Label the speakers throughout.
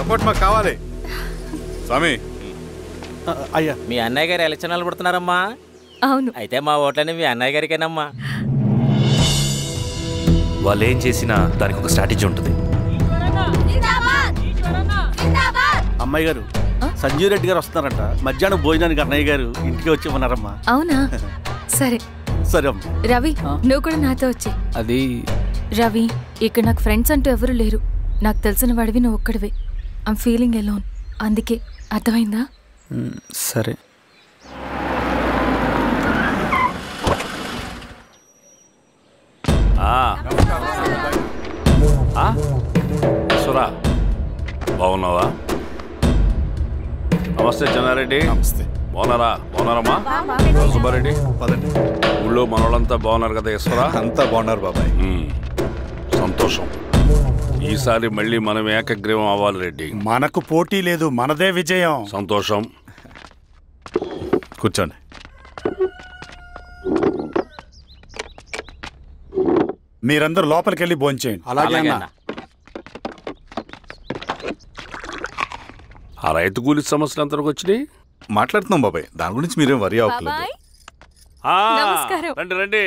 Speaker 1: Support మాకు కావాలి స్వామి.
Speaker 2: అయ్యా,
Speaker 3: మీ అన్నయ్య గారు ఎలక్షన్లు పడుతున్నారమ్మా?
Speaker 4: అవును.
Speaker 3: అయితే మా ఓట్లని మీ అన్నయ్య గారికేనమ్మా.
Speaker 5: వాళ్ళు ఏం చేసినా దానికి ఒక స్ట్రాటజీ ఉంటుంది.
Speaker 2: అమ్మాయి గారు, సంజీవ్ రెడ్డి గారు వస్తున్నారంట. మధ్యాహ్నం భోజనానికి అన్నయ్య గారు ఇంటికి వచ్చేమన్నారమ్మా.
Speaker 4: అవునా? సరే
Speaker 2: సరే అమ్మ.
Speaker 4: రవి, నువ్వు కూడా నాతో వచ్చి.
Speaker 6: అది
Speaker 4: రవి, ఇక్కడ నాకు ఫ్రెండ్స్ అంటూ ఎవరు లేరు. నాకు తెలిసిన వాడివి నువ్వు ఒక్కడివే. I'm feeling alone. అందుకే, అర్థమైందా?
Speaker 6: సరే.
Speaker 7: సురా, బాగున్నావా? నమస్తే చెన్నారెడ్డి.
Speaker 1: నమస్తే.
Speaker 7: బాగున్నారమ్మా? సుబ్బారెడ్డి,
Speaker 1: పదండి.
Speaker 7: ఊళ్ళో మనోళ్ళంతా బాగున్నారు కదా ఈశ్వరా?
Speaker 1: అంతా బాగున్నారు బాబాయ్.
Speaker 7: సంతోషం. ఈసారి మళ్ళీ మనం ఏకగ్రీవం అవ్వాలి రెడ్డి.
Speaker 1: మనకు పోటీ లేదు, మనదే విజయం.
Speaker 7: సంతోషం.
Speaker 1: కూర్చోండి. మీరందరూ లోపలికి వెళ్ళి భోంచేయండి.
Speaker 3: అలాగే అన్న.
Speaker 7: ఆ రైతు కూలి సమస్యలు ఎంతవరకు వచ్చినాయి?
Speaker 1: మాట్లాడుతున్నాం బాబాయ్, దాని గురించి మీరేం వరి అవ్వట్లేదు.
Speaker 4: నమస్కారం.
Speaker 7: రండి రండి.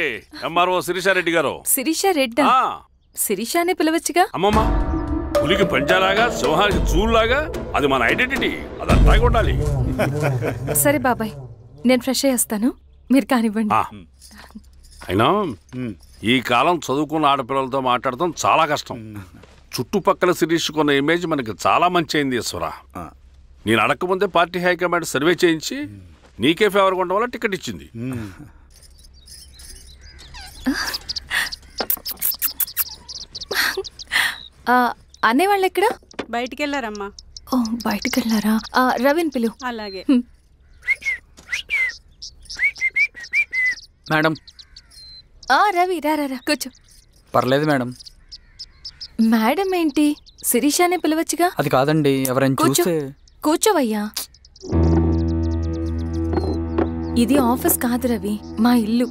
Speaker 7: ఎంఆర్ఓ శిరీషారెడ్డి గారు.
Speaker 4: శిరీష రెడ్డా? శిరీష అనే పిలవచ్చుగా.
Speaker 7: అమ్మమ్మ, పులికి పంచాలాగా, సింహానికి చూలాగా అది మన ఐడెంటిటీ. అది అట్లాగే ఉండాలి.
Speaker 4: సరే బాబాయ్, నేను ఫ్రెష్ అయ్యేస్తాను, మీరు కానివ్వండి.
Speaker 7: అయినా ఈ కాలం చదువుకున్న ఆడపిల్లలతో మాట్లాడటం చాలా కష్టం. చుట్టుపక్కల శిరీషకున్న ఇమేజ్ మనకి చాలా మంచి అయింది ఈశ్వరా. నేను అడగకముందే పార్టీ హైకమాండ్ సర్వే చేయించి నీకే ఫేవర్గా ఉండడం వల్ల టికెట్ ఇచ్చింది.
Speaker 4: అనేవాళ్ళు ఎక్కడ?
Speaker 8: బయటికి వెళ్ళారమ్మా.
Speaker 4: ఓ, బయటికి వెళ్ళారా? రవిని పిలు.
Speaker 8: అలాగే
Speaker 6: మేడం.
Speaker 4: రవి, రా రా, కూర్చో.
Speaker 6: పర్లేదు మేడం.
Speaker 4: మేడం ఏంటి? శిరీషానే పిలవచ్చుగా.
Speaker 6: అది కాదండి, ఎవరైనా చూస్తే.
Speaker 4: కూర్చోవయ్యా. ఇది ఆఫీస్ కాదు రవి, మా ఇల్లు.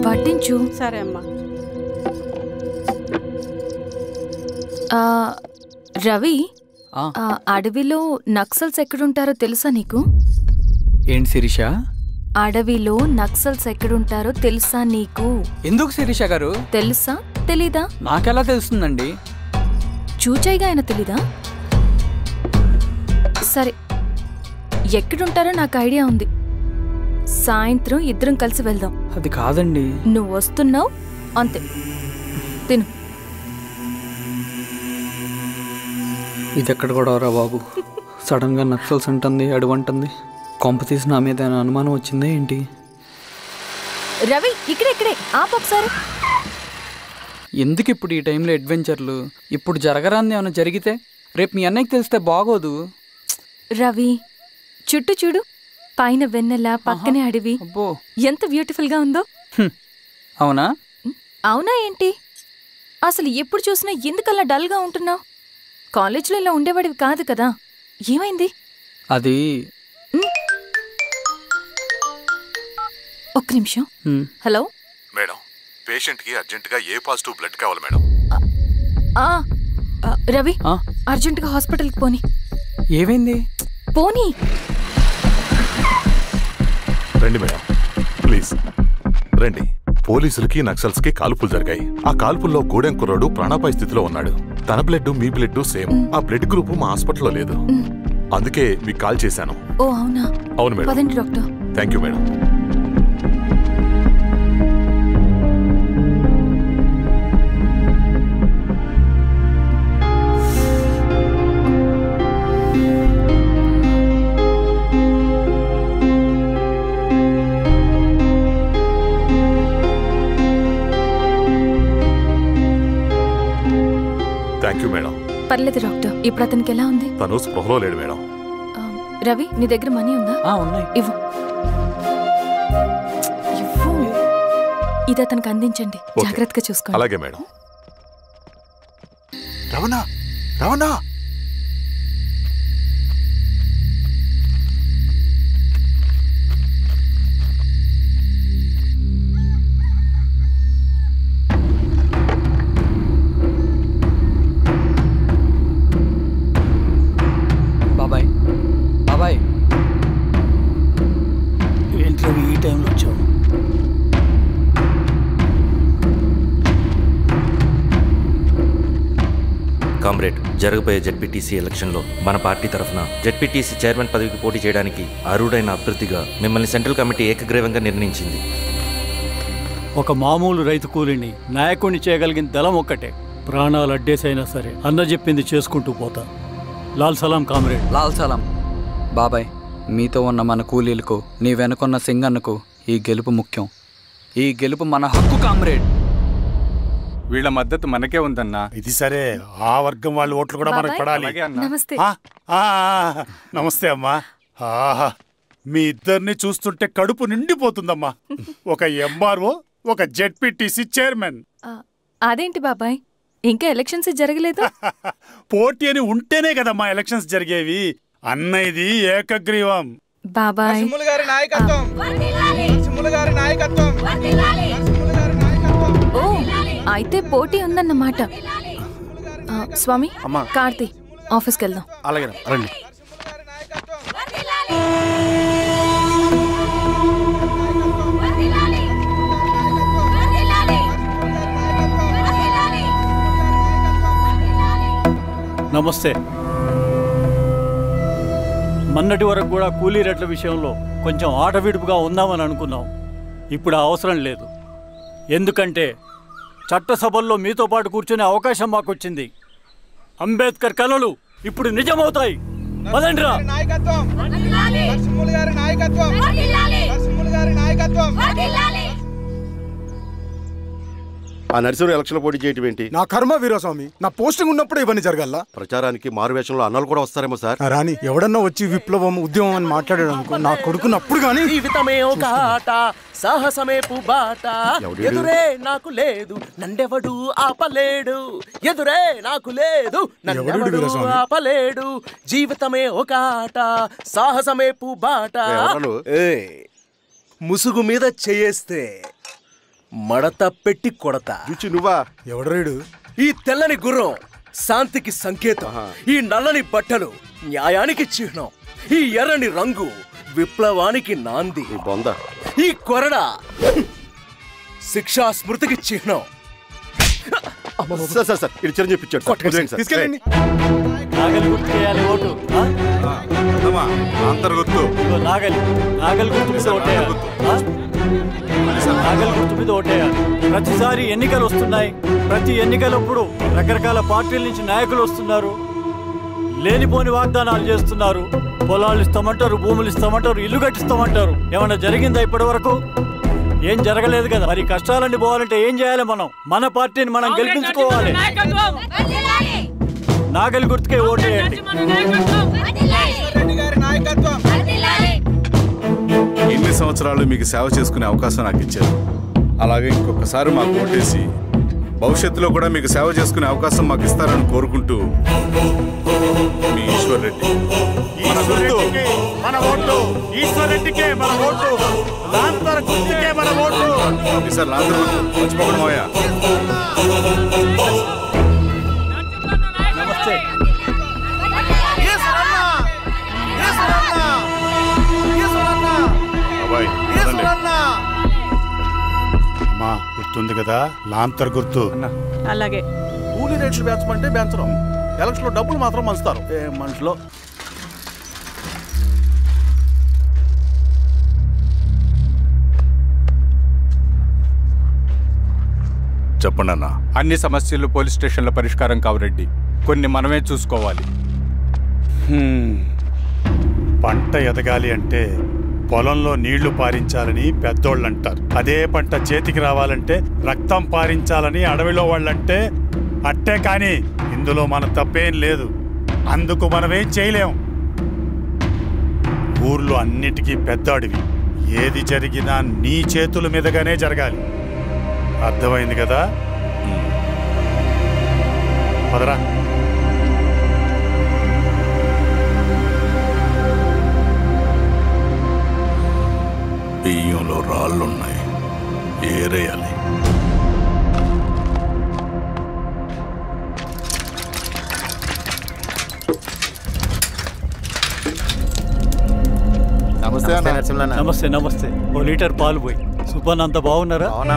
Speaker 4: పట్టించు.
Speaker 8: సరే అమ్మా.
Speaker 4: రవి, అడవిలో నక్సల్స్ ఎక్కడుంటారో తెలుసా నీకు?
Speaker 6: ఏంటి శిరీష?
Speaker 4: అడవిలో నక్సల్స్ ఎక్కడుంటారో తెలుసా నీకు?
Speaker 6: ఎందుకు శిరీష గారు?
Speaker 4: తెలుసా తెలీదా?
Speaker 6: నాకెలా తెలుస్తుందండి?
Speaker 4: చూచాయిగా ఆయన తెలీదా? సరే, ఎక్కడుంటారో నాకు ఐడియా ఉంది. సాయంత్రం ఇద్దరం కలిసి వెళ్దాం.
Speaker 6: అది కాదండి.
Speaker 4: నువ్వు వస్తున్నావు అంతే. తిను.
Speaker 6: ఇది ఎక్కడ కూడా రా బాబు. సడన్ గా నక్సల్స్ అంటుంది, అడువంటుంది. కొంప తీసి నా మీద అనుమానం వచ్చిందే ఏంటి?
Speaker 4: రవి, ఇక్కడే ఆపొకసారి.
Speaker 6: ఎందుకు ఇప్పుడు ఈ టైంలో అడ్వెంచర్లు? ఇప్పుడు జరగరాంది ఏమైనా జరిగితే రేపు మీ అన్నయ్యకి తెలిస్తే బాగోదు.
Speaker 4: రవి, చుట్టూ చూడు. పైన వెన్నెల, పక్కనే అడవి.
Speaker 6: అబ్బో,
Speaker 4: ఎంత బ్యూటిఫుల్ గా ఉందో.
Speaker 6: అవునా?
Speaker 4: అవునా ఏంటి? అసలు ఎప్పుడు చూసినా ఎందుకల్లా డల్ గా ఉంటున్నావు? కాలేజీలో ఇలా ఉండేవాడివి కాదు కదా, ఏమైంది?
Speaker 6: అది
Speaker 4: ఒక్క నిమిషం. హలో
Speaker 1: మేడం, పేషెంట్ కి అర్జెంట్ గా ఏ పాజిటివ్ బ్లడ్ కావాలి మేడం.
Speaker 4: రవి, అర్జెంట్ గా హాస్పిటల్ కి పోనీ.
Speaker 6: ఏమైంది?
Speaker 4: పోనీ.
Speaker 1: రండి మేడం, ప్లీజ్ రండి. పోలీసులకి నక్సల్స్ కి కాల్పులు జరిగాయి. ఆ కాల్పుల్లో గూడెం కుర్రాడు ప్రాణాపాయ స్థితిలో ఉన్నాడు. తన బ్లడ్ మీ బ్లడ్ సేమ్. ఆ బ్లడ్ గ్రూప్ మా హాస్పిటల్లో లేదు. అందుకే మీకు కాల్ చేశాను.
Speaker 4: ఓ అవునా?
Speaker 1: అవును మేడం.
Speaker 4: పదండి doctor.
Speaker 1: Thank you madam. Thank you madam.
Speaker 4: పర్లేదు డాక్టర్. ఇప్పుడు అతనికి ఎలా ఉంది?
Speaker 1: తను స్పృహలో లేడు మేడం.
Speaker 4: రవి, నీ దగ్గర మనీ ఉందా?
Speaker 6: ఉన్నాయి.
Speaker 4: ఇవ్వు. ఇది అతనికి అందించండి, జాగ్రత్తగా చూసుకోండి.
Speaker 1: అలాగే మేడం. రవణ, రవణ.
Speaker 5: కామ్రేడ్, జరగబోయే జెడ్పీటీసీ ఎలక్షన్లో మన పార్టీ తరఫున జెడ్పీటీసీ చైర్మన్ పదవికి పోటీ చేయడానికి అర్హుడైన అభ్యర్థిగా మిమ్మల్ని సెంట్రల్ కమిటీ ఏకగ్రీవంగా నిర్ణయించింది.
Speaker 8: ఒక మామూలు రైతు కూలీని నాయకుడిని చేయగలిగిన దళం ఒక్కటే. ప్రాణాలు అడ్డేసైనా సరే అన్న చెప్పింది చేసుకుంటూ పోతా. లాల్ సలాం కామ్రేడ్.
Speaker 6: లాల్ సలాం. బాబాయ్, మీతో ఉన్న మన కూలీలకు, నీ వెనుకున్న సింగన్నకు ఈ గెలుపు ముఖ్యం. ఈ గెలుపు మన హక్కు కామ్రేడ్.
Speaker 9: వీళ్ళ మద్దతు మనకే ఉందన్నా.
Speaker 10: ఇది సరే, ఆ వర్గం వాళ్ళ ఓట్లు కూడా మనకు పడాలి.
Speaker 4: నమస్తే.
Speaker 10: నమస్తే అమ్మా. మీ ఇద్దరిని చూస్తుంటే కడుపు నిండిపోతుందమ్మా. ఒక ఎంఆర్ఓ, ఒక జెడ్పీటీసీ చైర్మన్.
Speaker 4: అదేంటి బాబాయ్, ఇంకా ఎలక్షన్స్ జరగలేదు?
Speaker 10: పోటీ అని ఉంటేనే కదమ్మా ఎలక్షన్స్ జరిగేవి. అన్నయ్యది ఏకగ్రీవం.
Speaker 4: బాబాయ్ ఓ, అయితే పోటీ ఉందన్నమాట. స్వామి, కార్తీ, ఆఫీస్కి వెళ్దాం.
Speaker 2: అలాగే రండి.
Speaker 8: నమస్తే. మొన్నటి వరకు కూడా కూలీ రేట్ల విషయంలో కొంచెం ఆటవిడుపుగా ఉందామని అనుకున్నాం. ఇప్పుడు ఆ అవసరం లేదు. ఎందుకంటే చట్టసభల్లో మీతో పాటు కూర్చునే అవకాశం మాకు వచ్చింది. అంబేద్కర్ కలలు ఇప్పుడు నిజమవుతాయి. పదండ్రా.
Speaker 11: ఆ నరసింహ ఎలక్షన్ పోటీ చేయటం ఏంటి?
Speaker 12: నా కర్మ వీరస్వామి, నా పోస్టింగ్ ఉన్నప్పుడు ఇవన్నీ జరగాల.
Speaker 11: ప్రచారానికి మారువేషంలో అన్నలు కూడా వస్తారేమో సార్.
Speaker 12: రాని ఎవడన్నా వచ్చి విప్లవం, ఉద్యమం అని మాట్లాడాడు అనుకో, నా కొడుకున్నప్పుడు గానీ
Speaker 13: జీవితమే ఒక ఆట, సాహసమే పుబాట, ఎదురే నాకు లేదు నన్నెవడు ఆపలేడు, ఎదురే నాకు లేదు నన్నెవడు ఆపలేడు, జీవితమే ఒక ఆట, సాహసమే పుబాట. ముసుగు మీద చేయేస్తే మడత పెట్టి కొడతా.
Speaker 11: నువ్వా?
Speaker 12: ఎవడరేడు?
Speaker 13: ఈ తెల్లని గుర్రం శాంతికి సంకేతం, ఈ నల్లని బట్టలు న్యాయానికి చిహ్నం, ఈ ఎర్రని రంగు విప్లవానికి నాంది, ఈ కొరడ శిక్షా స్మృతికి చిహ్నం.
Speaker 11: చిరంజీవి
Speaker 8: ప్రతిసారి ఎన్నికలు వస్తున్నాయి. ప్రతి ఎన్నికలప్పుడు రకరకాల పార్టీల నుంచి నాయకులు వస్తున్నారు. లేనిపోని వాగ్దానాలు చేస్తున్నారు. పొలాలు ఇస్తామంటారు, భూములు ఇస్తామంటారు, ఇల్లు కట్టిస్తామంటారు. ఏమన్నా జరిగిందా ఇప్పటి వరకు? ఏం జరగలేదు కదా. మరి కష్టాలన్నీ పోవాలంటే ఏం చేయాలి? మనం మన పార్టీని మనం గెలిపించుకోవాలి. నాగలి గుర్తుకే ఓటేయండి.
Speaker 9: ఇన్ని సంవత్సరాలు మీకు సేవ చేసుకునే అవకాశం నాకు ఇచ్చారు. అలాగే ఇంకొకసారి మాకు ఓటేసి భవిష్యత్తులో కూడా మీకు సేవ చేసుకునే అవకాశం మాకు ఇస్తారని కోరుకుంటూ, మీ ఈశ్వర్ రెడ్డి. ఈసారి మర్చిపోకుండా మోయా.
Speaker 8: నమస్తే.
Speaker 10: అమ్మా, గుర్తుంది కదా, లాంతర్ గుర్తు.
Speaker 4: అలాగే.
Speaker 2: కూలీ రేట్లు పెంచమంటే పెంచడం, ఎలక్షన్ లో డబ్బులు మాత్రం మంచుతారు. ఏ మనుషులో.
Speaker 9: చెప్పండి అన్న. అన్ని సమస్యలు పోలీస్ స్టేషన్లో పరిష్కారం కావు రెడ్డి, కొన్ని మనమే చూసుకోవాలి.
Speaker 10: పంట ఎదగాలి అంటే పొలంలో నీళ్లు పారించాలని పెద్దోళ్ళు అంటారు. అదే పంట చేతికి రావాలంటే రక్తం పారించాలని అడవిలో వాళ్ళంటే అట్టే. కానీ ఇందులో మన తప్పేం లేదు. అందుకు మనమేం చేయలేం. ఊర్లో అన్నిటికీ పెద్ద అడవి. ఏది జరిగినా నీ చేతుల మీదగానే జరగాలి. అర్థమైంది కదా? పదరా.
Speaker 1: బియ్యంలో రాళ్ళున్నాయి, ఏరేయాలి.
Speaker 8: నమస్తే నరసింహన్న. నమస్తే నమస్తే. ఓ లీటర్ పాలు పోయి. సుపన్ అంత బాగున్నారా?
Speaker 3: అవునా?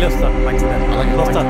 Speaker 8: వెళ్ళొస్తాను. మంచిది, వస్తాను.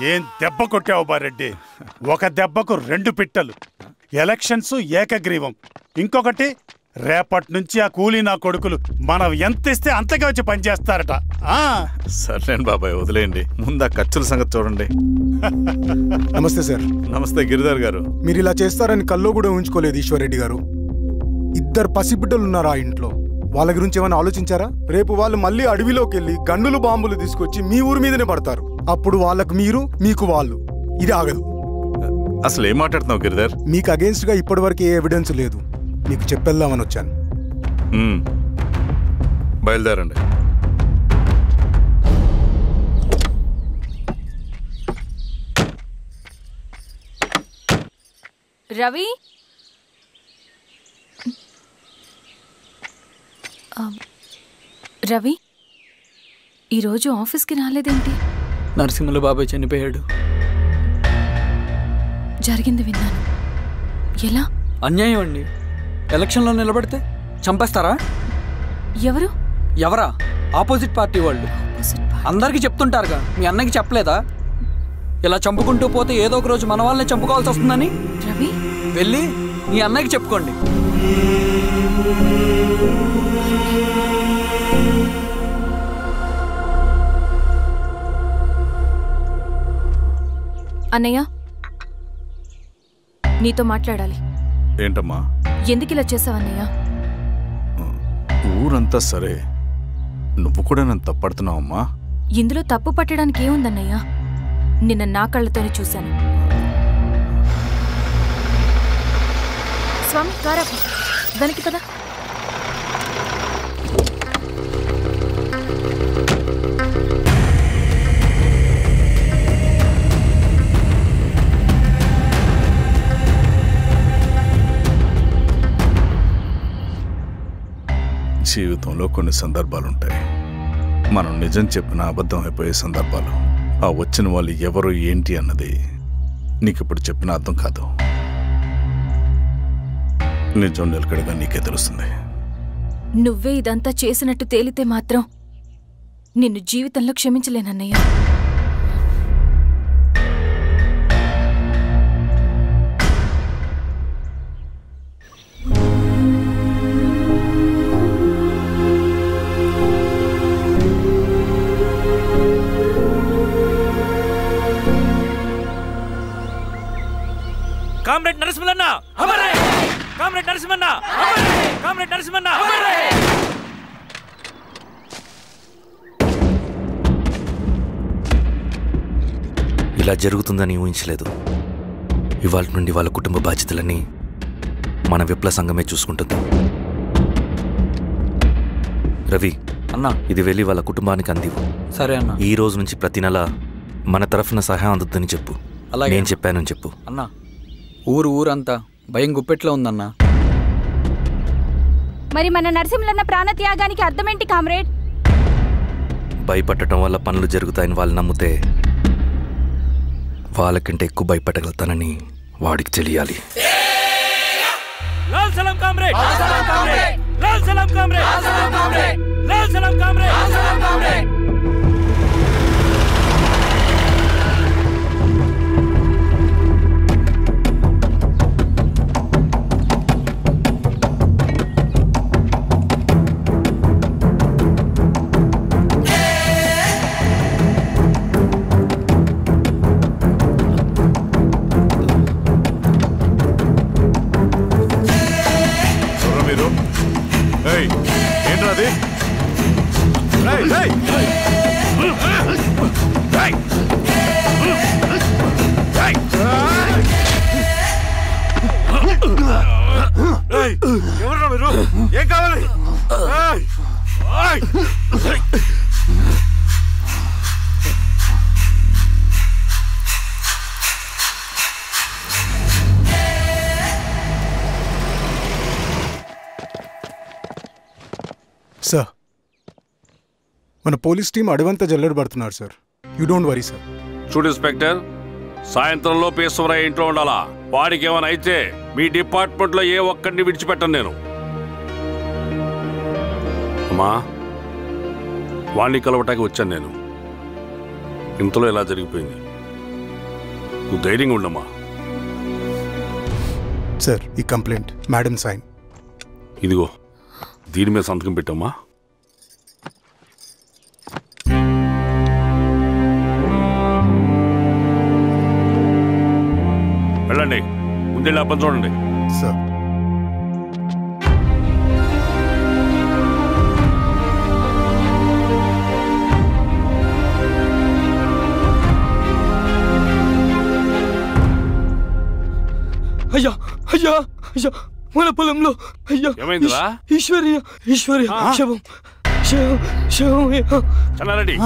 Speaker 10: ఏం దెబ్బ కొట్టావు బారెడ్డి? ఒక దెబ్బకు 2 పిట్టలు. ఎలక్షన్స్ ఏకగ్రీవం. ఇంకొకటి, రేపటి నుంచి ఆ కూలీ నా కొడుకులు మనం ఎంత ఇస్తే అంతగా వచ్చి పనిచేస్తారట.
Speaker 1: సర్లేండి బాబాయ్, వదిలేయండి. ముందు ఆ ఖర్చుల సంగతి చూడండి.
Speaker 12: నమస్తే సార్.
Speaker 1: నమస్తే గిరిధర్ గారు.
Speaker 12: మీరు ఇలా చేస్తారని కల్లో కూడా ఊహించుకోలేదు ఈశ్వర్రెడ్డి గారు. 2 పసిబిడ్డలు ఉన్నారు ఆ ఇంట్లో. వాళ్ళ గురించి ఏమైనా ఆలోచించారా? రేపు వాళ్ళు మళ్ళీ అడవిలోకి వెళ్ళి గన్నులు బాంబులు తీసుకొచ్చి మీ ఊరి మీదనే పడతారు. అప్పుడు వాళ్ళకు మీరు, మీకు వాళ్ళు. ఇది ఆగదు.
Speaker 1: అసలు ఏం మాట్లాడుతున్నావు గిరిధర్?
Speaker 12: మీకు అగేన్స్ట్ గా ఇప్పటివరకు ఏ ఎవిడెన్స్ లేదు. మీకు చెప్పేద్దామని వచ్చాను.
Speaker 1: బయలుదేరండి.
Speaker 4: రవి, రవి ఈరోజు ఆఫీస్కి రాలేదేంటి?
Speaker 6: నరసింహుల బాబాయ్ చనిపోయాడు.
Speaker 4: జరిగింది విన్నాను. ఎలా?
Speaker 6: అన్యాయం అండి. ఎలక్షన్లో నిలబడితే చంపేస్తారా? ఎవరా? ఆపోజిట్ పార్టీ వాళ్ళు. అందరికీ చెప్తుంటారుగా, మీ అన్నకి చెప్పలేదా? ఇలా చంపుకుంటూ పోతే ఏదో ఒక రోజు మన వాళ్ళని చంపుకోవాల్సి వస్తుందని.
Speaker 4: రవి,
Speaker 6: వెళ్ళి మీ అన్నకి చెప్పుకోండి.
Speaker 4: అన్నయ్య, నీతో మాట్లాడాలి.
Speaker 1: ఏంటమ్మా?
Speaker 4: ఎందుకు ఇలా చేసావన్నయ్య?
Speaker 1: ఊరంతా సరే, నువ్వు కూడా నన్ను తప్పడుతున్నావమ్మా.
Speaker 4: ఇందులో తప్పు పట్టడానికి ఏముందన్నయ్య? నిన్న నా కళ్ళతోనే చూశాను. స్వామి, కారాపు దానికి కదా.
Speaker 1: జీవితంలో కొన్ని సందర్భాలుంటాయి. మనం నిజం చెప్పిన అబద్ధం అయిపోయే సందర్భాలు. ఆ వచ్చిన వాళ్ళు ఎవరు ఏంటి అన్నది నీకిప్పుడు చెప్పిన అర్థం కాదు. నిజం నిలకడగా నీకే తెలుస్తుంది.
Speaker 4: నువ్వే ఇదంతా చేసినట్టు తేలితే మాత్రం నిన్ను జీవితంలో క్షమించలేనన్నయ్య.
Speaker 5: కామ్రేడ్ నరసింహన్న, కామ్రేడ్ నరసింహన్న, కామ్రేడ్ నరసింహన్న. ఇలా జరుగుతుందని ఊహించలేదు. ఇవాళ నుండి వాళ్ళ కుటుంబ బాధ్యతలన్నీ మన విప్లవ సంఘమే చూసుకుంటుంది. రవి
Speaker 6: అన్నా,
Speaker 5: ఇది వెళ్ళి వాళ్ళ కుటుంబానికి అందివు.
Speaker 6: సరే అన్న.
Speaker 5: ఈ రోజు నుంచి ప్రతి నెల మన తరఫున సహాయం అందుద్దని చెప్పు.
Speaker 6: అలాగే.
Speaker 5: నేను చెప్పానని చెప్పు.
Speaker 6: అన్నా, ఊరంతా భయం గుప్పెట్లో ఉందన్నా.
Speaker 14: మరి మన నరసింహులన్న ప్రాణత్యాగానికి అర్థమేంటి కామ్రేడ్?
Speaker 5: భయపడటం వల్ల పనులు జరుగుతాయని వాళ్ళు నమ్మితే వాళ్ళకంటే ఎక్కువ భయపడగలుగుతానని వాడికి తెలియాలి.
Speaker 15: लाल सलाम कामरेड, लाल सलाम कामरेड, लाल सलाम कामरेड, लाल सलाम कामरेड, लाल सलाम कामरेड, लाल सलाम कामरेड।
Speaker 16: ఎవరు మీరు? ఏం కావాలి?
Speaker 12: సార్, మన పోలీస్ టీం అడవంతా జల్లెడ పడుతున్నారు sir. You don't worry sir.
Speaker 7: చూడు ఇన్స్పెక్టర్, సాయంత్రంలో పేశ్వరయ్య ఇంట్లో ఉండాలా. వాడికి ఏమైనా అయితే మీ డిపార్ట్మెంట్లో ఏ ఒక్కడిని విడిచిపెట్టను నేను. అమ్మా, వాణ్ణి కలవటానికి వచ్చాను నేను. ఇంతలో ఇలా జరిగిపోయింది. నువ్వు ధైర్యంగా ఉండమ్మా.
Speaker 12: సార్, ఈ కంప్లైంట్ మేడం సైన్.
Speaker 7: ఇదిగో, దీని మీద సంతకం పెట్టమ్మా. వెళ్ళండి, ముందెళ్ళి అబ్బని చూడండి.
Speaker 12: సార్,
Speaker 15: అయ్యా అయ్యా అయ్యా, మన పొలంలో అయ్యా.
Speaker 7: ఏమైందిరా?
Speaker 15: ఈశ్వర్య శవం శవం శవం.
Speaker 7: చెన్నారెడ్డి,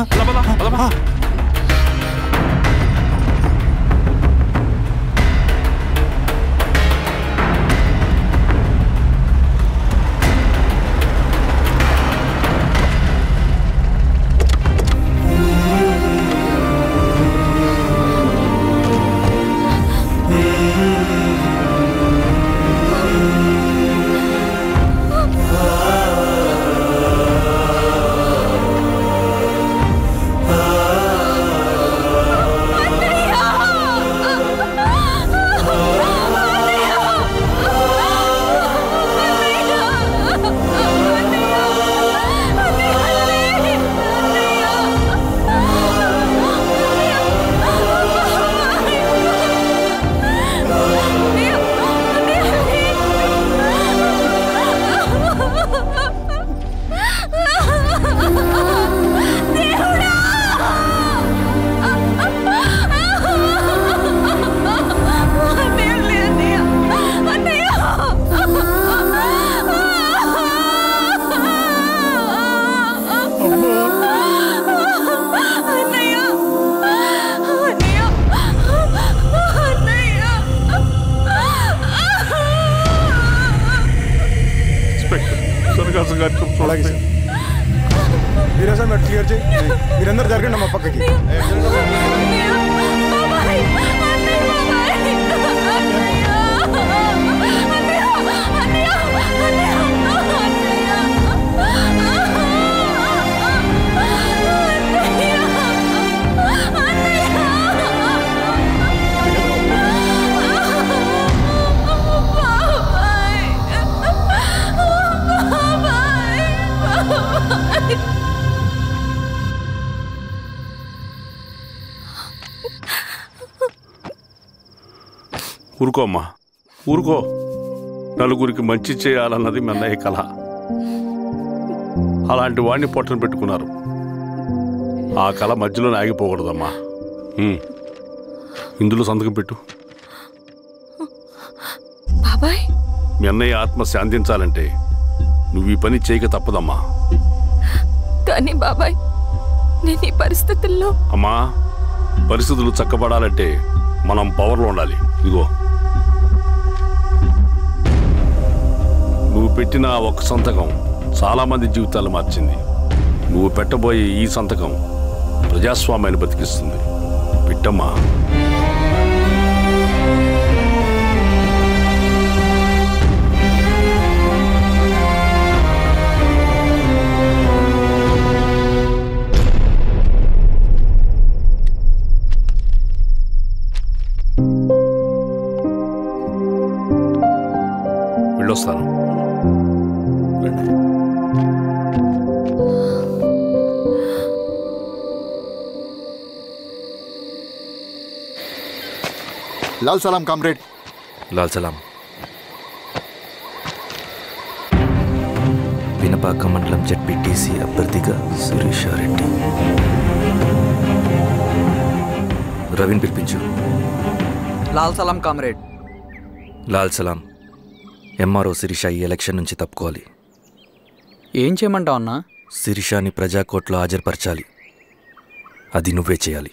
Speaker 12: అలాగే సార్. మీరే సార్, మీరు క్లియర్ చేయి. మీరందరూ జరగండి మా పక్కకి.
Speaker 7: ఊరుకో అమ్మా, ఊరుకో. నలుగురికి మంచి చేయాలన్నది మీ అన్నయ్య కళ. అలాంటి వాడిని పొట్టను పెట్టుకున్నారు. ఆ కళ మధ్యలోనే ఆగిపోకూడదమ్మా. ఇందులో సంతకం పెట్టు.
Speaker 4: బాబాయ్,
Speaker 7: మీ అన్నయ్య ఆత్మ శాంతించాలంటే నువ్వు ఈ పని చేయక తప్పదమ్మా.
Speaker 4: కానీ బాబాయ్, నేను ఈ పరిస్థితుల్లో...
Speaker 7: అమ్మా, పరిస్థితులు చక్కబడాలంటే మనం పవర్లో ఉండాలి. ఇదిగో, నువ్వు పెట్టిన ఒక్క సంతకం చాలా మంది జీవితాలు మార్చింది. నువ్వు పెట్టబోయే ఈ సంతకం ప్రజాస్వామ్యాన్ని బతికిస్తుంది. పెట్టమ్మా. వెళ్ళొస్తాను.
Speaker 16: లాల్ సలాం కామ్రేడ్.
Speaker 5: లాల్ సలాం. పినపాక మండలం జెడ్పీటీసీ అభ్యర్థిగా శిరీషారెడ్డి. రవిని పిలిపించు.
Speaker 6: లాల్ సలాం కామ్రేడ్.
Speaker 5: లాల్ సలాం. ఎంఆర్ఓ శిరీష ఈ ఎలక్షన్ నుంచి తప్పుకోవాలి.
Speaker 6: ఏం చేయమంటావు అన్నా?
Speaker 5: శిరీషాని ప్రజాకోర్టులో హాజరుపరచాలి. అది నువ్వే చేయాలి.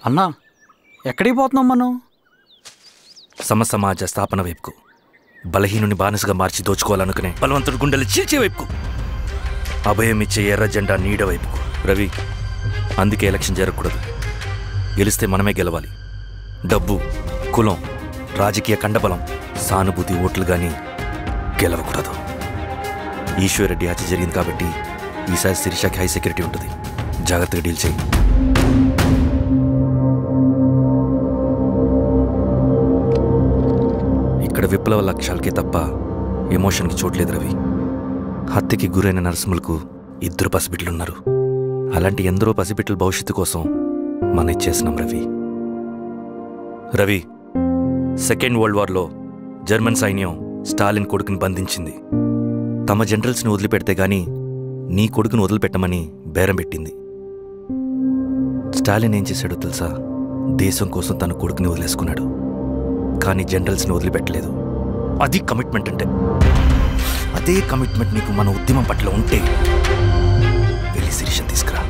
Speaker 6: అన్నా, ఎక్కడికి పోతున్నాం మనం?
Speaker 5: సమసమాజ స్థాపన వైపుకు. బలహీనుని బానిసగా మార్చి దోచుకోవాలనుకునే బలవంతుడు గుండెలు చీల్చే వైపుకు. అభయం ఇచ్చే ఎర్ర జెండా నీడ వైపుకు. రవి, అందుకే ఎలక్షన్ జరగకూడదు. గెలిస్తే మనమే గెలవాలి. డబ్బు, కులం, రాజకీయ కండబలం, సానుభూతి ఓట్లు కానీ గెలవకూడదు. ఈశ్వర్రెడ్డి హత్య జరిగింది కాబట్టి ఈసారి శిరీషకి హై సెక్యూరిటీ ఉంటుంది. జాగ్రత్తగా డీల్ చేయి. ఇక్కడ విప్లవ లక్ష్యాలకే తప్ప ఎమోషన్కి చోట్లేదు రవి. హత్యకి గురైన నరసింహులకు 2 పసిబిడ్డలున్నారు. అలాంటి ఎందరో పసిబిడ్డల భవిష్యత్తు కోసం మనం ఇచ్చేసినాం రవి. రవి, సెకండ్ వరల్డ్ వార్లో జర్మన్ సైన్యం స్టాలిన్ కొడుకుని బంధించింది. తమ జనరల్స్ని వదిలిపెడితే గాని నీ కొడుకును వదిలిపెట్టమని బేరం పెట్టింది. స్టాలిన్ ఏం చేశాడో తెలుసా? దేశం కోసం తన కొడుకుని వదిలేసుకున్నాడు. కానీ జనరల్స్ని వదిలిపెట్టలేదు. అది కమిట్మెంట్ అంటే. అదే కమిట్మెంట్ నీకు మన ఉద్యమం పట్ల ఉంటే వెళ్ళి శిరీషను తీసుకురా.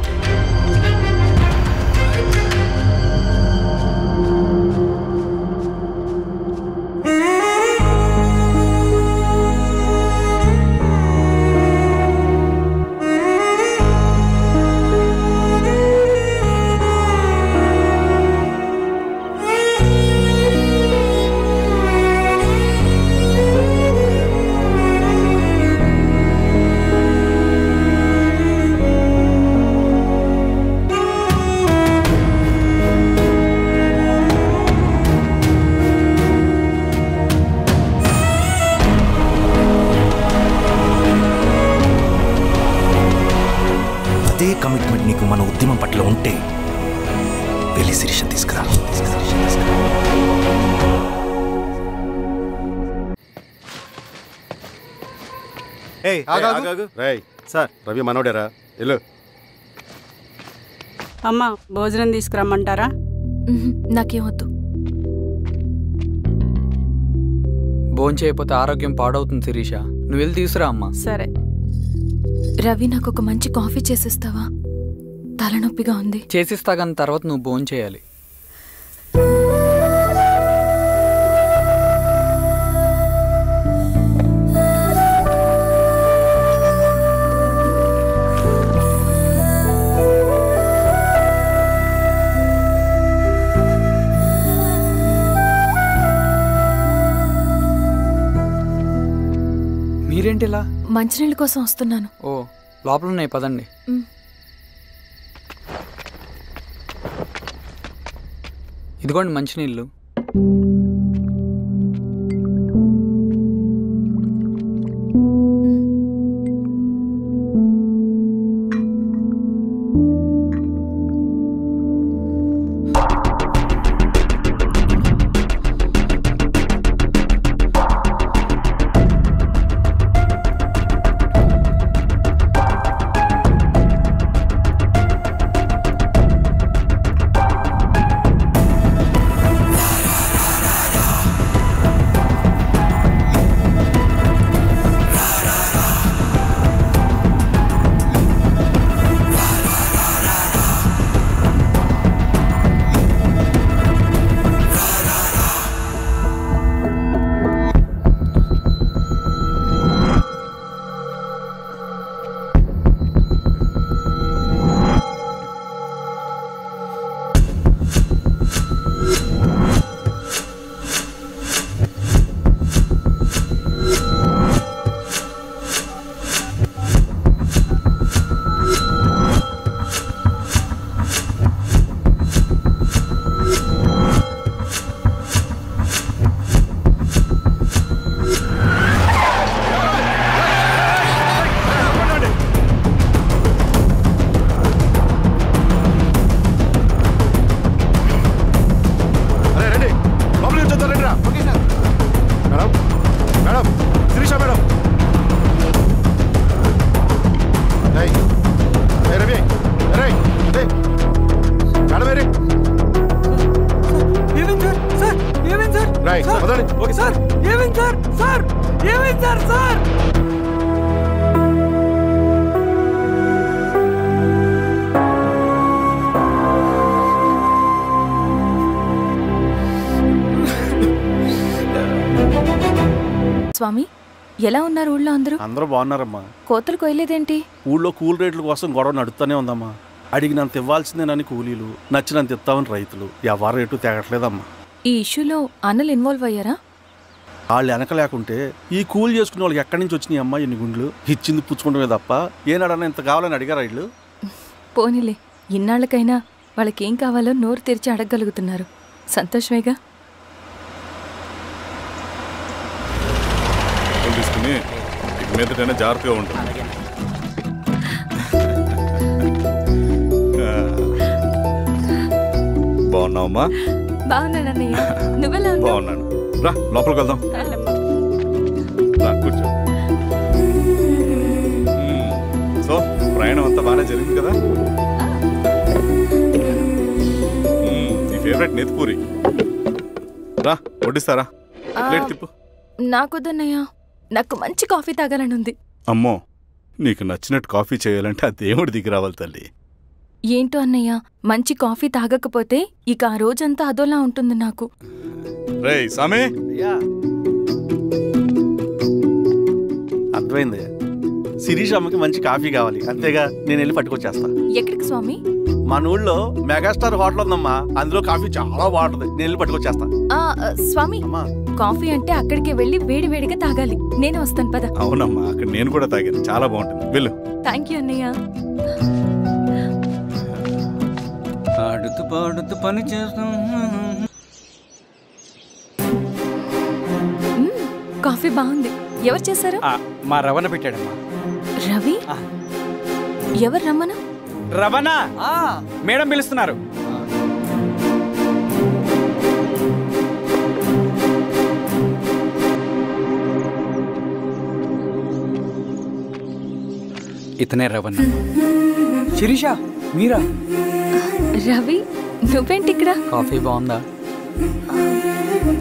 Speaker 5: అదే కమిట్మెంట్ నీకు మన ఉద్యమం పట్ల ఉంటే వెళ్ళి శిరీషను తీసుకురా.
Speaker 11: సార్, రవి మనోడేరా? వెళ్ళు.
Speaker 17: అమ్మా, భోజనం తీసుకురమ్మంటారా?
Speaker 4: నాకేమొద్దు.
Speaker 6: భోంచేయకపోతే ఆరోగ్యం పాడవుతుంది శిరీష. నువ్వు వెళ్ళి తీసురా అమ్మా.
Speaker 17: సరే.
Speaker 4: రవి, నాకు ఒక మంచి కాఫీ చేసిస్తావా? తలనొప్పిగా ఉంది.
Speaker 6: చేసిస్తా కానీ తర్వాత నువ్వు భోంచేయాలి. మీరేంటిలా?
Speaker 4: మంచినీళ్ళ కోసం వస్తున్నాను.
Speaker 6: ఓ, లోపల ఉన్నాయి, పదండి. ఇదిగోండి మంచినీళ్ళు. సార్ సార్
Speaker 4: స్వామి ఎలా ఉన్నారు ఊళ్ళో అందరూ?
Speaker 2: అందరూ బాగున్నారమ్మా.
Speaker 4: కోతలు కొయ్యలేదేంటి?
Speaker 2: ఊళ్ళో కూలి రేట్ల కోసం గొడవ నడుస్తూనే ఉందమ్మా. అడిగినంత ఇవ్వాల్సిందేనని కూలీలు, నచ్చినంత ఇస్తామని రైతులు. ఎవరు రేటు తేగట్లేదమ్మా.
Speaker 4: ఈ ఇష్యూలో అన్నలు ఇన్వాల్వ్ అయ్యారా?
Speaker 2: వాళ్ళు వెనక లేకుంటే ఈ కూలి చేసుకునే వాళ్ళకి ఎక్కడి నుంచి వచ్చినాయి అమ్మా ఎన్ని గుండ్లు? ఇచ్చింది పుచ్చుకుంటమే తప్ప ఏనాడన్నా ఇంత కావాలని అడిగారు వీళ్ళు.
Speaker 4: పోనీలే, ఇన్నాళ్ళకైనా వాళ్ళకేం కావాలో నోరు తెరిచి అడగగలుగుతున్నారు. సంతోషమేగా.
Speaker 9: తీసుకుని ఇక మీదటైనా జాగ్రత్తగా ఉంటుంది. బాగున్నావమ్మా?
Speaker 4: బాగున్నానన్నయ్య, నువ్వెలా ఉన్నావు?
Speaker 9: బాగున్నాను. రా లోపలికి వెళ్దాం. రా కూర్చో. సో ప్రయాణం అంతా బాగానే జరిగింది కదా? నీ ఫేవరెట్ నెత్తిపూరి. రా వడ్డిస్తారా? ప్లేట్ తిప్పు.
Speaker 4: నాకొద్దన్నయ్య, నాకు మంచి కాఫీ తాగాలని ఉంది.
Speaker 9: అమ్మో, నీకు నచ్చినట్టు కాఫీ చేయాలంటే ఆ దేవుడి దిగి రావాలి తల్లి.
Speaker 4: ఏంటో అన్నయ్య, మంచి కాఫీ తాగకపోతే ఇక ఆ రోజంతా అదోలా ఉంటుంది నాకు.
Speaker 9: రేయ్ సామే,
Speaker 2: అర్థమైంది. శిరీష్ అమ్మకి మంచి కాఫీ కావాలి, అంతేగా నేను వెళ్ళి పట్టుకొచ్చేస్తా.
Speaker 4: ఎక్కడికి స్వామి?
Speaker 2: మన ఊళ్ళో మెగాస్టార్ హోటల్ ఉందమ్మా, అందులో కాఫీ చాలా బాగుంటుంది. నేను వెళ్ళి పట్టుకొచ్చేస్తా.
Speaker 4: స్వామి, కాఫీ అంటే అక్కడికి వెళ్ళి వేడి వేడిగా తాగాలి. నేను వస్తాను పద.
Speaker 9: అవునమ్మా, అక్కడ నేను కూడా తాగాను, చాలా బాగుంటుంది. వెళ్ళు.
Speaker 4: థ్యాంక్ యూ అన్నయ్య.
Speaker 6: ఆడుతూ పాడుతూ పని చేస్తాం.
Speaker 4: కాఫీ బాగుంది. ఎవరు చేశారు?
Speaker 6: మా రవణ పెట్టాడమ్మా.
Speaker 4: రవి? ఎవరు రమ్మన?
Speaker 6: రవణ మేడం పిలుస్తున్నారు. ఇతనే రవణ. శిరీష మీరా?
Speaker 4: రవి, నువ్వేంటి ఇక్కడ?
Speaker 6: కాఫీ బాగుందా?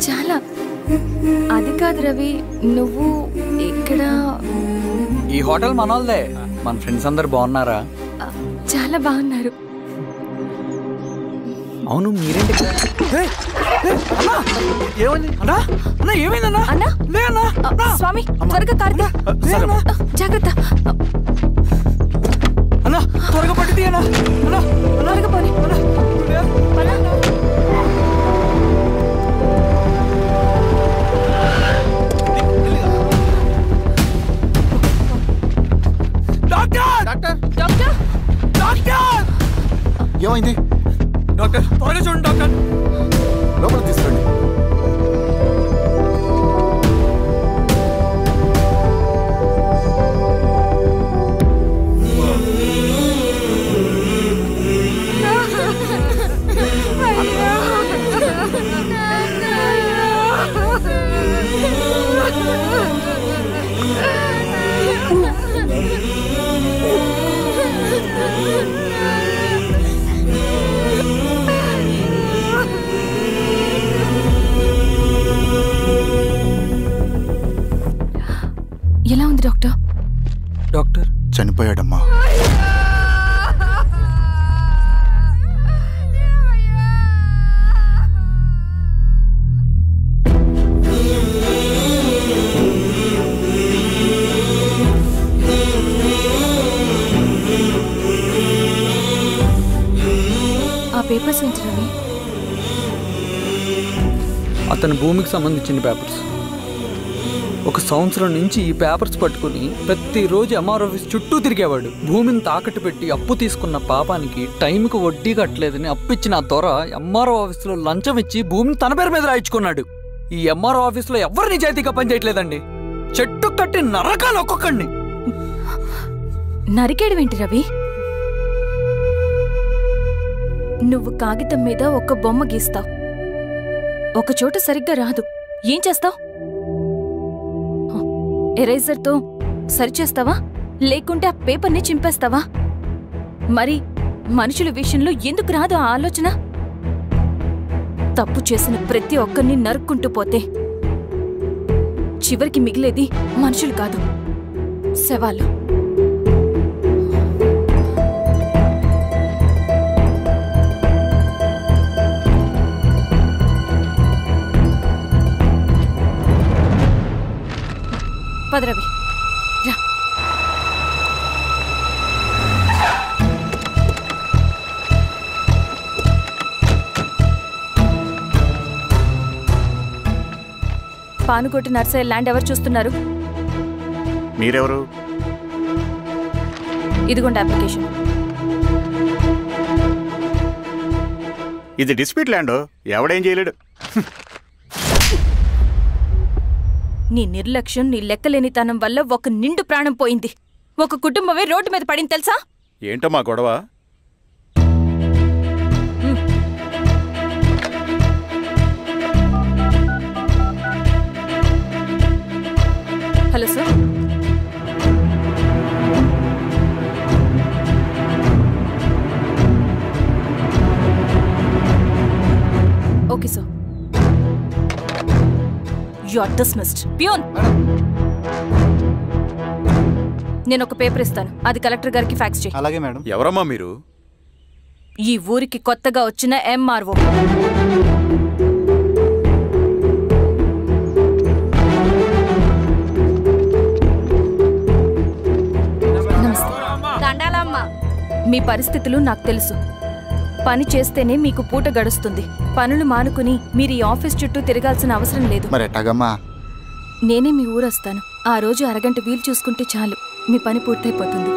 Speaker 4: చాలా. అది కాదు రవి, నువ్వు ఇక్కడ?
Speaker 6: ఈ హోటల్ మనోల్దే. మన ఫ్రెండ్స్ అందరు బాగున్నారా?
Speaker 4: చాలా బాగున్నారు.
Speaker 6: అవును, మీరేంటి?
Speaker 4: స్వామి త్వరగా కారుదా. జాగ్రత్త
Speaker 6: అన్నా, త్వరగా పట్టి తీయనా.
Speaker 4: త్వరగా పోనీ.
Speaker 16: ఏమైంది
Speaker 6: డాక్టర్? త్వరగా చూడండి డాక్టర్.
Speaker 16: లోపల తీసుకురండి.
Speaker 4: ఎలా ఉంది డాక్టర్?
Speaker 6: డాక్టర్
Speaker 16: చనిపోయాడమ్మా.
Speaker 4: ఆ పేపర్స్ ఏంటి రవి?
Speaker 6: అతని భూమికి సంబంధించిన పేపర్స్. ఒక సంవత్సరం నుంచి ఈ పేపర్స్ పట్టుకుని ప్రతిరోజు ఎంఆర్ ఆఫీస్ చుట్టూ తిరిగేవాడు. భూమిని తాకట్టు పెట్టి అప్పు తీసుకున్న పాపానికి టైంకి వడ్డీ కట్టలేదని అప్పిచ్చిన ఆ దొర ఎంఆర్ఓ ఆఫీస్లో లంచం ఇచ్చి భూమిని తన పేరు మీద రాయించుకున్నాడు. ఈ ఎంఆర్ఓ ఆఫీస్లో ఎవరు నిజాయితీగా పనిచేయట్లేదండి. చెట్టు కట్టి నరకాలు ఒక్కొక్కడిని.
Speaker 4: నరికేయడమేంటి రవి? నువ్వు కాగితం మీద ఒక బొమ్మ గీస్తావు, ఒక చోట సరిగ్గా రాదు, ఏం చేస్తావు? ఎరేజర్తో సరిచేస్తావా, లేకుంటే ఆ పేపర్ని చింపేస్తావా? మరి మనుషుల విషయంలో ఎందుకు రాదు ఆ ఆలోచన? తప్పు చేసిన ప్రతి ఒక్కరిని నరుక్కుంటూ పోతే చివరికి మిగిలేది మనుషులు కాదు, శవాలు. పదరవి రా. పానుకోటి నర్సయ్య ల్యాండ్ ఎవరు చూస్తున్నారు?
Speaker 11: మీరెవరు?
Speaker 4: ఇదిగోండి అప్లికేషన్.
Speaker 11: ఇది డిస్ప్యూట్ ల్యాండ్, ఎవడేం చేయలేడు.
Speaker 4: నీ నిర్లక్ష్యం, నీ లెక్కలేనితనం వల్ల ఒక నిండు ప్రాణం పోయింది. ఒక కుటుంబమే రోడ్డు మీద పడింది తెలుసా?
Speaker 11: ఏంటో మా గొడవ?
Speaker 4: Hello sir. Okay sir. You are dismissed. Peon, నేను ఒక పేపర్ ఇస్తాను, అది కలెక్టర్ గారికి ఫ్యాక్స్ చేయి.
Speaker 11: అలాగే మేడం. ఎవరమ్మా మీరు?
Speaker 4: ఈ ఊరికి కొత్తగా వచ్చిన ఎంఆర్ఓ. మీ పరిస్థితులు నాకు తెలుసు. పని చేస్తేనే మీకు పూట గడుస్తుంది. పనులు మానుకుని మీరు ఈ ఆఫీస్ చుట్టూ తిరగాల్సిన అవసరం లేదు. నేనే మీ ఊరొస్తాను. ఆ రోజు అరగంట వీలు చూసుకుంటే చాలు, మీ పని పూర్తయిపోతుంది.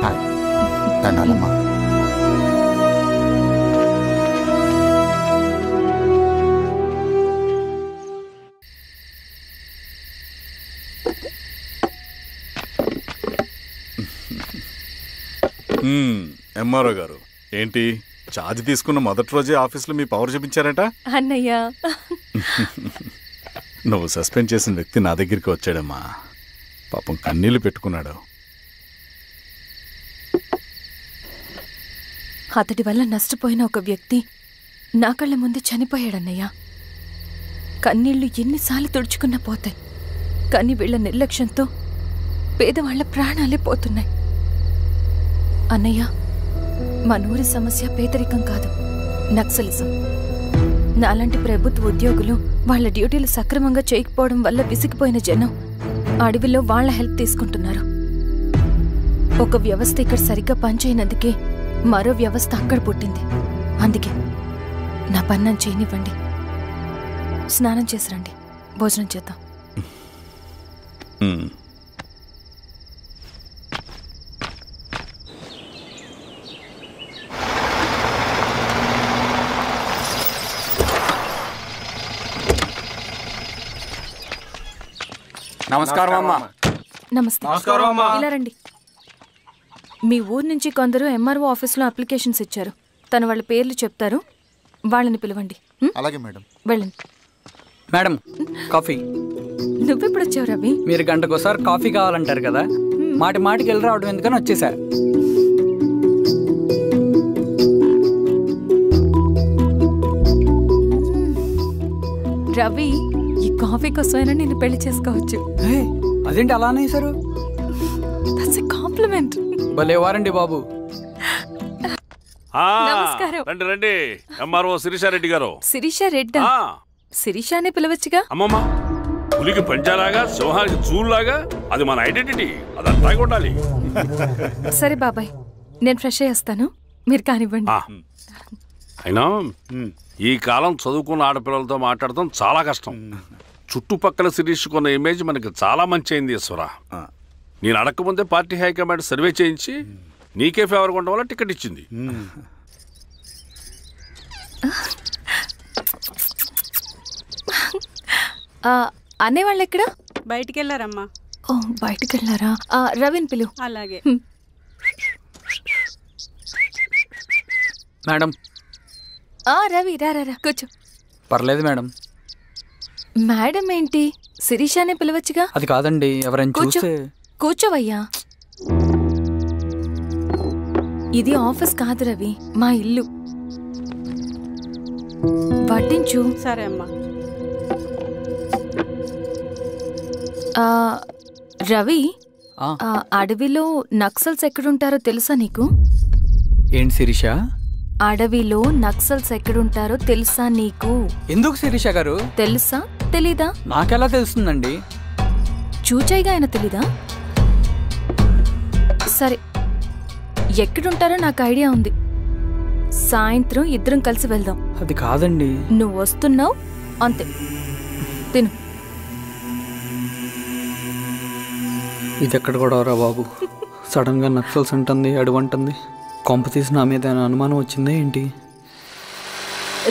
Speaker 9: ఎంఆర్ఓ గారు, ఏంటి ఛార్జ్ తీసుకున్న మొదటి రోజే ఆఫీస్లో మీ పవర్ చూపించారట?
Speaker 4: అన్నయ్య,
Speaker 9: నువ్వు సస్పెండ్ చేసిన వ్యక్తి నా దగ్గరికి వచ్చాడమ్మా. పాపం కన్నీళ్లు పెట్టుకున్నాడు.
Speaker 4: అతడి వల్ల నష్టపోయిన ఒక వ్యక్తి నా కళ్ళ ముందు చనిపోయాడన్నయ్య. కన్నీళ్లు ఎన్నిసార్లు తుడుచుకున్నా పోతాయి, కానీ వీళ్ల నిర్లక్ష్యంతో పేదవాళ్ల ప్రాణాలే పోతున్నాయి. అన్నయ్య, మనూరి సమస్య పేదరికం కాదు, నక్సలిజం. నాలాంటి ప్రభుత్వ ఉద్యోగులు వాళ్ల డ్యూటీలు సక్రమంగా చేయకపోవడం వల్ల విసిగిపోయిన జనం అడవిలో వాళ్ల హెల్ప్ తీసుకుంటున్నారు. ఒక వ్యవస్థ ఇక్కడ సరిగ్గా పనిచేయనందుకే మరో వ్యవస్థ అక్కడ పుట్టింది. అందుకే నా పన్నం చేయనివ్వండి. స్నానం చేసి రండి, భోజనం చేద్దాం.
Speaker 18: నమస్కారం అమ్మా.
Speaker 4: నమస్తే. ఇలా రండి. మీ ఊరు నుంచి కొందరు ఎంఆర్ఓ ఆఫీస్లో అప్లికేషన్స్ ఇచ్చారు. తను వాళ్ళ పేర్లు చెప్తారు, వాళ్ళని పిలవండి.
Speaker 16: అలాగే మేడం.
Speaker 4: వెళ్ళండి.
Speaker 6: Madam, coffee.
Speaker 4: నువ్వెప్పుడు వచ్చావు రవి?
Speaker 6: మీరు గంటకోసారి కాఫీ కావాలంటారు కదా, మాటి మాటికి వెళ్ళి రావడం ఎందుకని వచ్చేసా.
Speaker 4: రవి, ఈ కాఫీ కోసమైనా నేను పెళ్లి చేసుకోవచ్చు.
Speaker 6: అదేంటి అలా అనేసారు?
Speaker 4: That's a compliment.
Speaker 6: భలేవారండి బాబు.
Speaker 4: నమస్కారం.
Speaker 7: రండి రండి. ఎంఆర్ఓ శిరీషారెడ్డి గారు.
Speaker 4: శిరీషారెడ్డి? శిరీషానే పిలవచ్చుగా.
Speaker 7: అమ్మమ్మ, పులికి పంచాలాగా సింహానికి జూలాగా అది మన ఐడెంటిటీ, అదంతా ఉండాలి.
Speaker 4: సరే బాబాయ్, నేను ఫ్రెష్ అయ్యేస్తాను, మీరు కానివ్వండి.
Speaker 7: అయినా ఈ కాలం చదువుకున్న ఆడపిల్లలతో మాట్లాడటం చాలా కష్టం. చుట్టుపక్కల శిరీషుకున్న ఇమేజ్ మనకి చాలా మంచి అయింది ఈశ్వర. నేను అడగకముందే పార్టీ హైకమాండ్ సర్వే చేయించి నీకే ఫేవర్గా ఉండడం వల్ల టికెట్ ఇచ్చింది.
Speaker 4: అనేవాళ్ళు ఎక్కడ?
Speaker 17: బయటికి వెళ్ళారమ్మా.
Speaker 4: ఓ, బయటికి వెళ్ళారా? రవిని పిలు.
Speaker 17: అలాగే
Speaker 6: మేడం.
Speaker 4: రవి రా రా, కూర్చో.
Speaker 6: పర్లేదు మేడం.
Speaker 4: మేడం ఏంటి, శిరీషానే పిలవచ్చుగా.
Speaker 6: అది కాదండి, ఎవరైనా చూస్తే.
Speaker 4: కూర్చోవయ్యా. ఇది ఆఫీస్ కాదు రవి, మా ఇల్లు. వడ్డించు.
Speaker 17: సరే అమ్మా.
Speaker 4: రవి, అడవిలో నక్సల్స్ ఎక్కడుంటారో తెలుసా నీకు?
Speaker 6: ఏంటి శిరీష?
Speaker 4: అడవిలో నక్సల్స్ ఎక్కడుంటారో తెలుసా నీకు?
Speaker 6: ఎందుకు శిరీష గారు?
Speaker 4: తెలుసా తెలీదా?
Speaker 6: నాకెలా తెలుస్తుందండి?
Speaker 4: చూచాయిగా ఆయన తెలీదా? సరే, ఎక్కడుంటారో నాకు ఐడియా ఉంది. సాయంత్రం ఇద్దరం కలిసి వెళ్దాం.
Speaker 6: అది కాదండి.
Speaker 4: నువ్వు వస్తున్నావు అంతే. తిను.
Speaker 6: ఇది ఎక్కడ కూడా రా బాబు. సడన్ గా నక్సల్స్ అంటుంది, అడుగుంటుంది. కొంప తీసి నా మీద అనుమానం వచ్చిందా ఏంటి?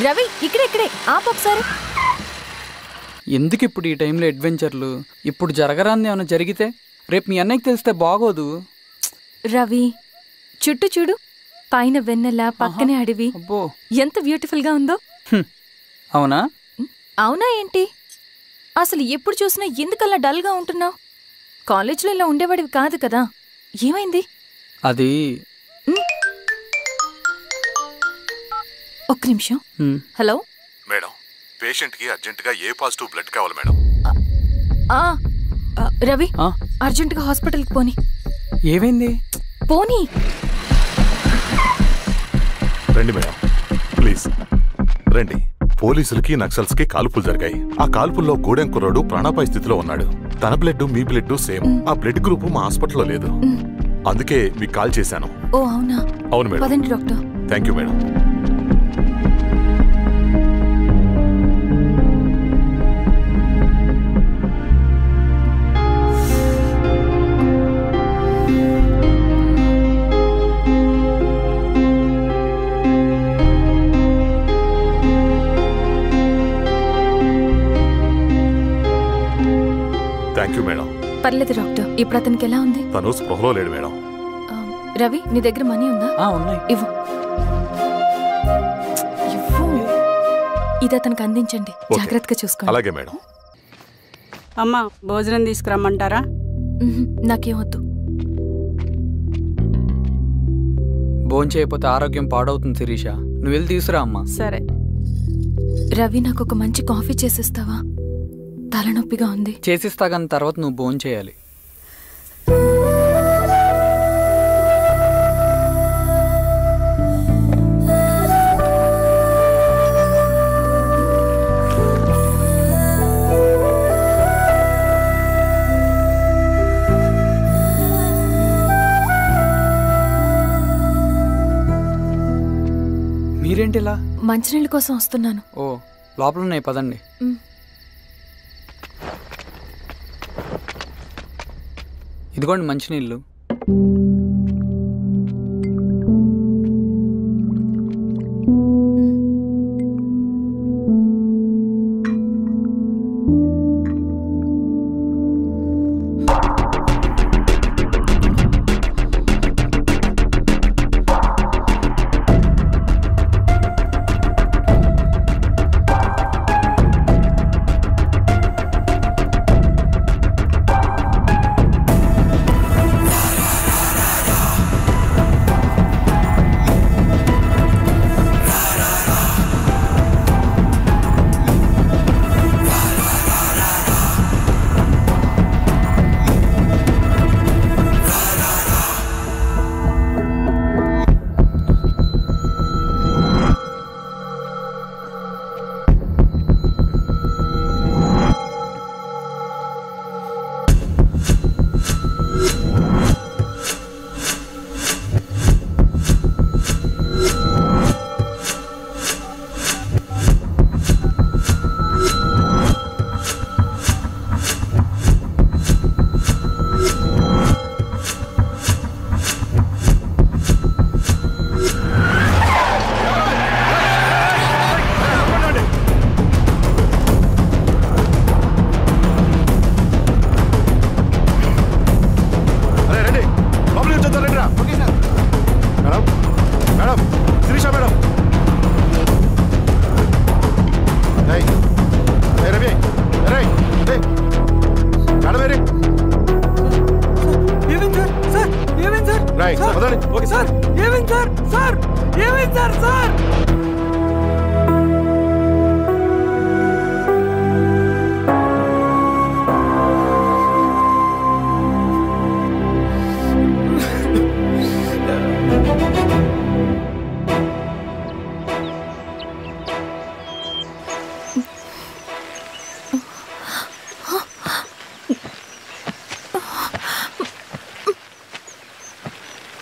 Speaker 4: రవి, ఇక్కడే ఆపొకసారి.
Speaker 6: ఎందుకు ఇప్పుడు ఈ టైంలో అడ్వెంచర్లు? ఇప్పుడు జరగరాంది ఏమైనా జరిగితే రేపు మీ అన్నయ్యకి తెలిస్తే బాగోదు.
Speaker 4: రవి, చుట్టూ చూడు. పైన వెన్నెల, పక్కనే అడవి. ఎంత బ్యూటిఫుల్ గా ఉందో.
Speaker 6: అవునా?
Speaker 4: అవునా ఏంటి? అసలు ఎప్పుడు చూసినా ఎందుకలా డల్ గా ఉంటున్నావు? కాలేజీలో ఇలా ఉండేవాడివి కాదు కదా, ఏమైంది?
Speaker 6: అది
Speaker 4: ఒక్క నిమిషం. హలో
Speaker 1: మేడం, పేషెంట్ కి అర్జెంట్ గా ఏ పాజిటివ్ బ్లడ్ కావాలి మేడం.
Speaker 4: రవి, అర్జెంట్ గా హాస్పిటల్కి పోని.
Speaker 6: ఏమైంది?
Speaker 4: పోనీ.
Speaker 1: రండి మేడం, ప్లీజ్ రండి. పోలీసులకి నక్సల్స్ కి కాల్పులు జరిగాయి. ఆ కాల్పుల్లో గూడెం కుర్రాడు ప్రాణాపాయ స్థితిలో ఉన్నాడు. తన బ్లడ్ మీ బ్లడ్ సేమ్. ఆ బ్లడ్ గ్రూప్ మా హాస్పిటల్లో లేదు. అందుకే మీకు కాల్ చేశాను.
Speaker 4: ఓ అవునా?
Speaker 1: అవును మేడం.
Speaker 4: పదండి doctor.
Speaker 1: Thank you madam. Thank you madam.
Speaker 4: పర్లేదు డాక్టర్. ఇప్పుడు అతనికి ఎలా ఉంది?
Speaker 1: తను స్పృహలో లేడు మేడం.
Speaker 4: రవి, నీ దగ్గర మనీ ఉందా?
Speaker 6: ఉన్నాయి.
Speaker 4: ఇవ్వు. ఇది అతనికి అందించండి. జాగ్రత్తగా చూసుకోండి.
Speaker 1: అలాగే మేడం.
Speaker 17: అమ్మా, భోజనం తీసుకురమ్మంటారా?
Speaker 4: నాకేమొద్దు.
Speaker 6: భోజనం చేయకపోతే ఆరోగ్యం పాడవుతుంది శిరీష. నువ్వు వెళ్ళి తీసుకురా అమ్మా.
Speaker 17: సరే.
Speaker 4: రవి, నాకు ఒక మంచి కాఫీ చేసిస్తావా? తలనొప్పిగా ఉంది.
Speaker 6: చేసిస్తా కానీ తర్వాత నువ్వు భోజనం చేయాలి. మీరేంటిలా?
Speaker 4: మంచినీళ్ళ కోసం వస్తున్నాను.
Speaker 6: ఓ, లోపల ఉన్నాయి, పదండి. ఇదిగోండి మంచినీళ్ళు.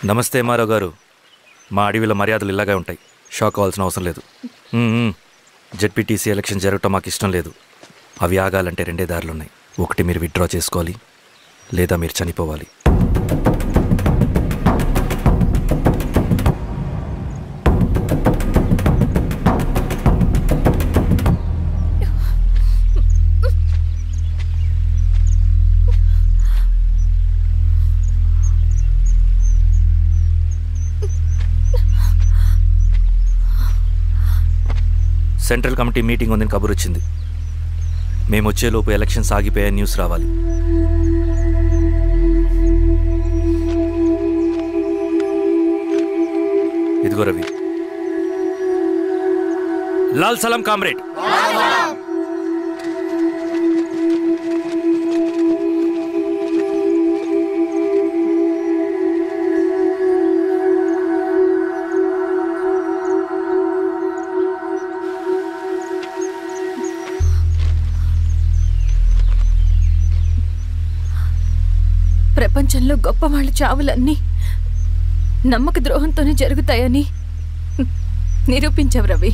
Speaker 5: నమస్తే మారావు గారు. మా అడవిలో మర్యాదలు ఇలాగే ఉంటాయి. షాక్ అవ్వాల్సిన అవసరం లేదు. జెడ్పీటీసీ ఎలక్షన్ జరగటం మాకు ఇష్టం లేదు. అవి ఆగాలంటే 2 దారులున్నాయి. ఒకటి మీరు విత్డ్రా చేసుకోవాలి, లేదా మీరు చనిపోవాలి. సెంట్రల్ కమిటీ మీటింగ్ ఉందని కబురు వచ్చింది. మేము వచ్చేలోపు ఎలక్షన్స్ ఆగిపోయే న్యూస్ రావాలి. ఇదిగో రవి. లాల్ సలాం కామ్రేడ్.
Speaker 4: ప్రపంచంలో గొప్ప వాళ్ళ చావులన్నీ నమ్మక ద్రోహంతోనే జరుగుతాయని నిరూపించావు రవి.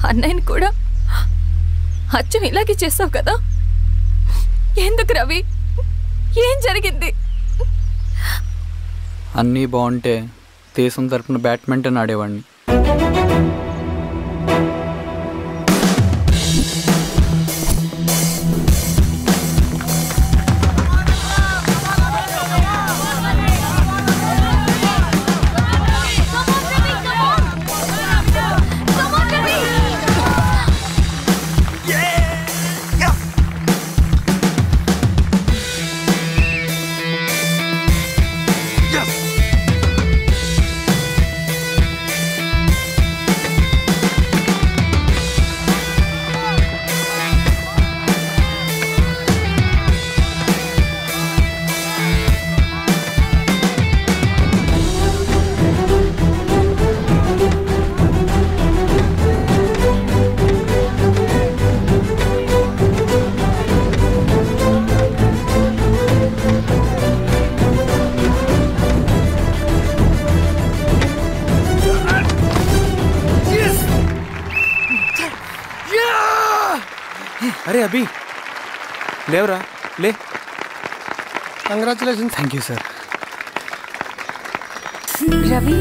Speaker 4: అన్నయ్యని కూడా అచ్చం ఇలాగే చేస్తావు కదా? ఎందుకు రవి? ఏం జరిగింది?
Speaker 6: అన్నీ బాగుంటే దేశం తరపున బ్యాడ్మింటన్ ఆడేవాడిని.
Speaker 18: అరే అభి, లేవరా, లే.
Speaker 6: Congratulation. Thank you sir.
Speaker 4: Ravi